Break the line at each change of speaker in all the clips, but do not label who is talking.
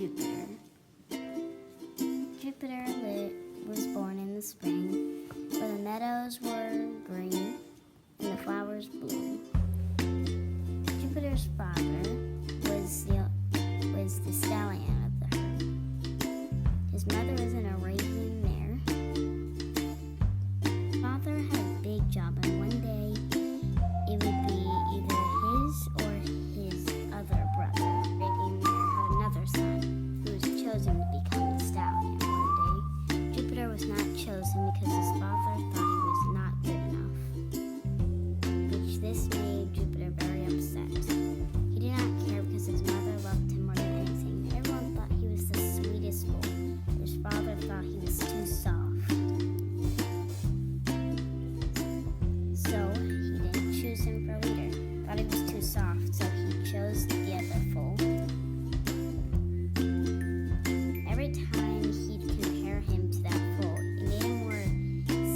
Jupiter. Jupiter was born in the spring, where the meadows were green and the flowers bloomed. Jupiter's father was the stallion of the herd. His mother was an Arabian mare. Father had a big job, and one day it would be either his or his other brother. Arabian mare had another son who was chosen to become the stallion one day. Jupiter was not chosen because his father thought he was not good enough, which this made Jupiter very upset. He did not care because his mother loved him more than anything. Everyone thought he was the sweetest boy. His father thought he was too soft. So he didn't choose him for leader. Thought he was too soft, so he chose the other foal. Every time he'd compare him to that foal, it made him more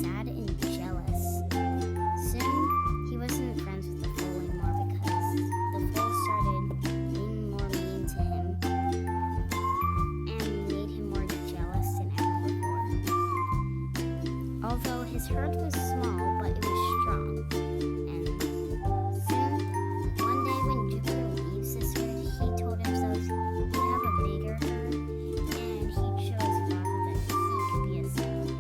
sad and jealous. Soon, he wasn't friends with the foal anymore because the foal started being more mean to him and made him more jealous than ever before. Although his herd was small, but it was strong. And soon, one day when Jupiter leaves his herd, he told himself he'd have a bigger herd, and he'd show his father that he could be a stallion.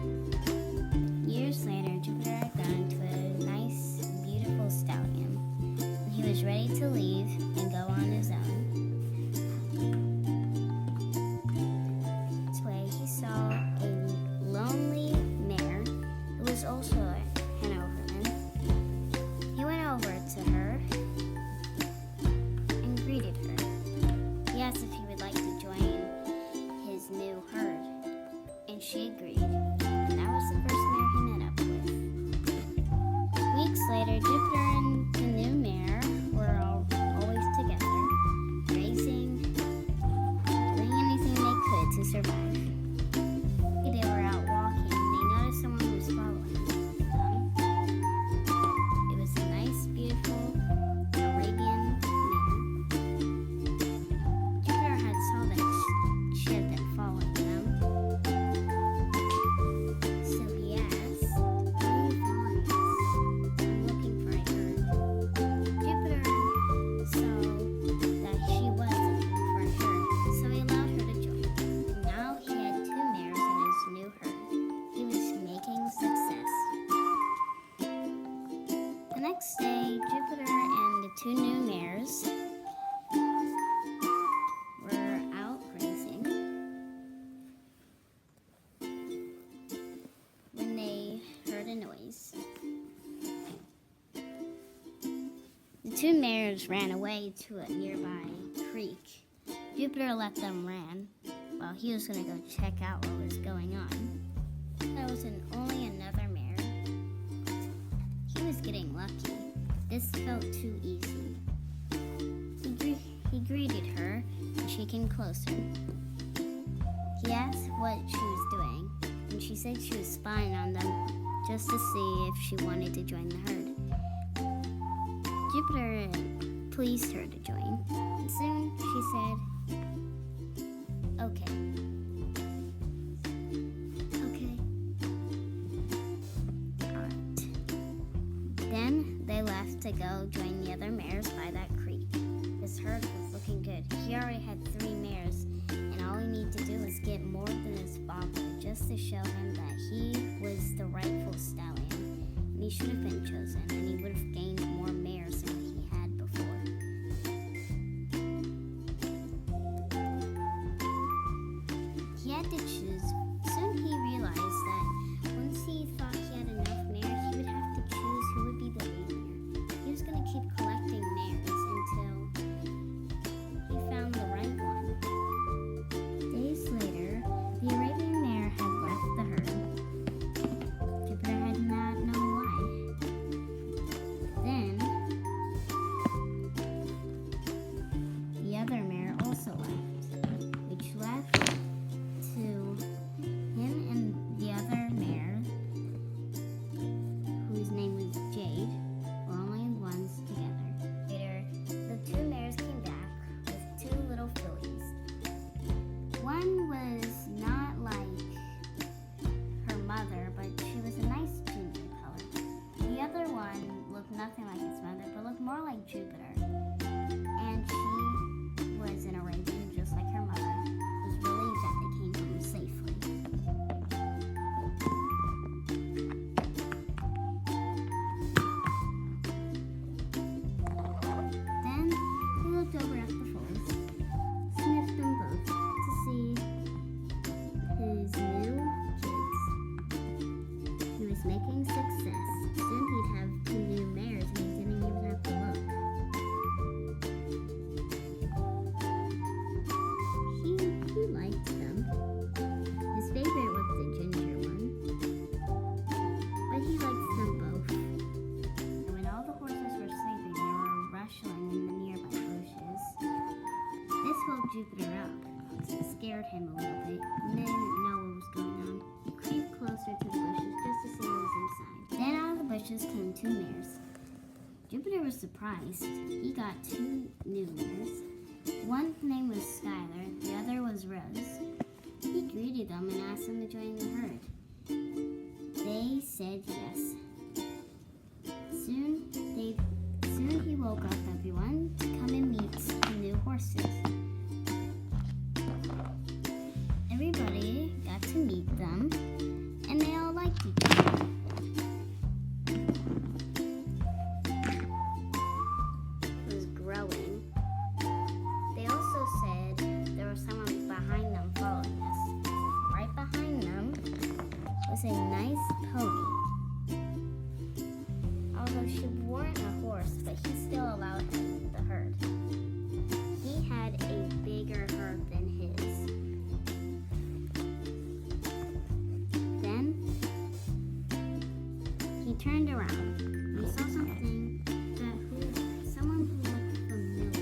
Years later, Jupiter had grown into a nice, beautiful stallion, and he was ready to leave and go on his own. This way, he saw a lonely mare who was also an overman. He went over to her and greeted her. He asked if he would like to join his new herd, and she agreed. And that was the first mare he met up with. Weeks later, Jupiter and the new mare were always together, racing, doing anything they could to survive. They were out walking, and they noticed someone was following them. It was a nice, beautiful Arabian mare. Jupiter had saw that she had been following them. So he asked, "Why are you following us?" "I'm looking for a herd." Jupiter saw that she was looking for a herd, so he allowed her to join. Now he had two mares in his new herd. He was making success. The next day, Jupiter and the two new mares were out grazing when they heard a noise. The two mares ran away to a nearby creek. Jupiter let them run while he was going to go check out what was going on. There was only another mare. He was getting lucky. This felt too easy. He greeted her, and she came closer. He asked what she was doing, and she said she was spying on them just to see if she wanted to join the herd. Jupiter pleased her to join, and soon she said, "Okay." Alright. Then they left to go join the other mares by that creek. His herd was looking good. He already had 3 mares, and all he needed to do was get more than his father just to show him that he was the rightful stallion, and he should have been chosen, and he would have gained more mares than he had before. He had to choose. Soon he realized that once he thought he had enough mares, he would have to choose who would be the lead mare. He was going to keep collecting mares, and Jupiter. And she was an Arabian, just like her mother, was relieved that they came home safely. Then he looked over at the foals, sniffed them both to see his new kids. He was making success. Soon he'd have 2 new mares and he didn't even have to look. He liked them. His favorite was the ginger one, but he liked them both. And when all the horses were sleeping, they were rustling in the nearby bushes. This woke Jupiter up. It scared him a little bit. And then didn't know what was going on. He creeped closer to the bushes just to see what was inside. Then out of the bushes came 2 mares. Jupiter was surprised. He got 2 new mares. One's name was Skylar, the other was Rose. He greeted them and asked them to join the herd. They said yes. Soon he woke up everyone to come and meet the new horses. Everybody got to meet them, and they all liked each other. It was growing. They also said there was someone behind them following us. Right behind them was a nice pony. Although she weren't a horse, but he still allowed her in the herd. He had a bigger herd than his. Then he turned around and saw something someone who looked familiar.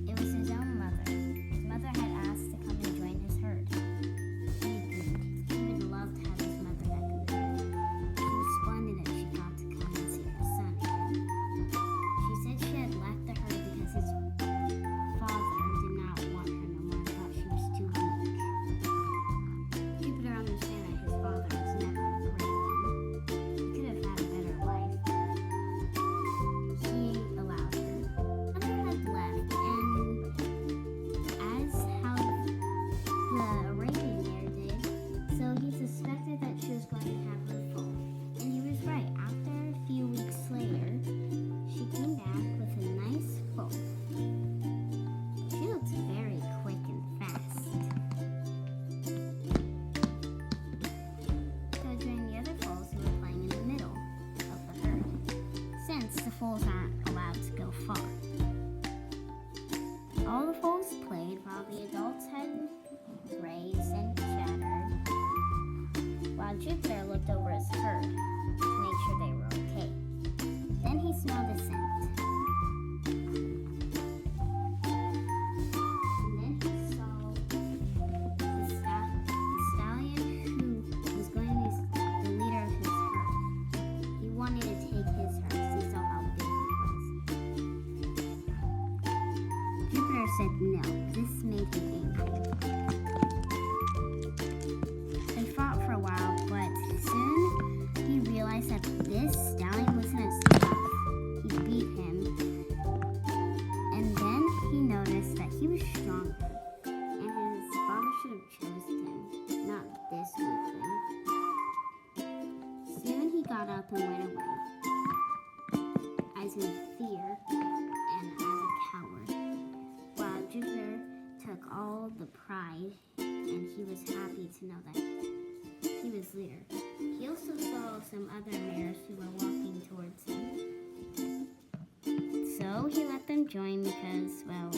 It was his own mother. His mother had asked to come and join his herd. He agreed. He would love to have his mother back in the herd. She was splendid that she got to come and see her son again. She said she had left the herd because his father did not want her no more and thought she was too weak. Jupiter understood that his father was never a great one. He could have had a better life. He allowed her. Mother had left, and as how the Arabian mare did, so he suspected that she was going to have her foal. And he was right. After a few weeks later, she came back with a nice foal. She looked very quick and fast. So joined the other foals who were playing in the middle of the herd, since the foals aren't allowed to go far. All the foals played while the adults had grazed and chattered, while Jupiter looked over his herd to make sure they were okay. Then he smelled a scent. And then he saw the stallion who was going to be the leader of his herd. He wanted to take his herd because he saw how big it was. Jupiter said no. This made him angry. They fought for a while, but soon he realized that this stallion wasn't as tough. He beat him, and then he noticed that he was stronger, and his father should have chosen him, not this weakling. Soon he got up and went away, as in fear and as a coward, while Jupiter took all the pride, and he was happy to know that he was leader. He also saw some other mares who were walking towards him. So he let them join because, well,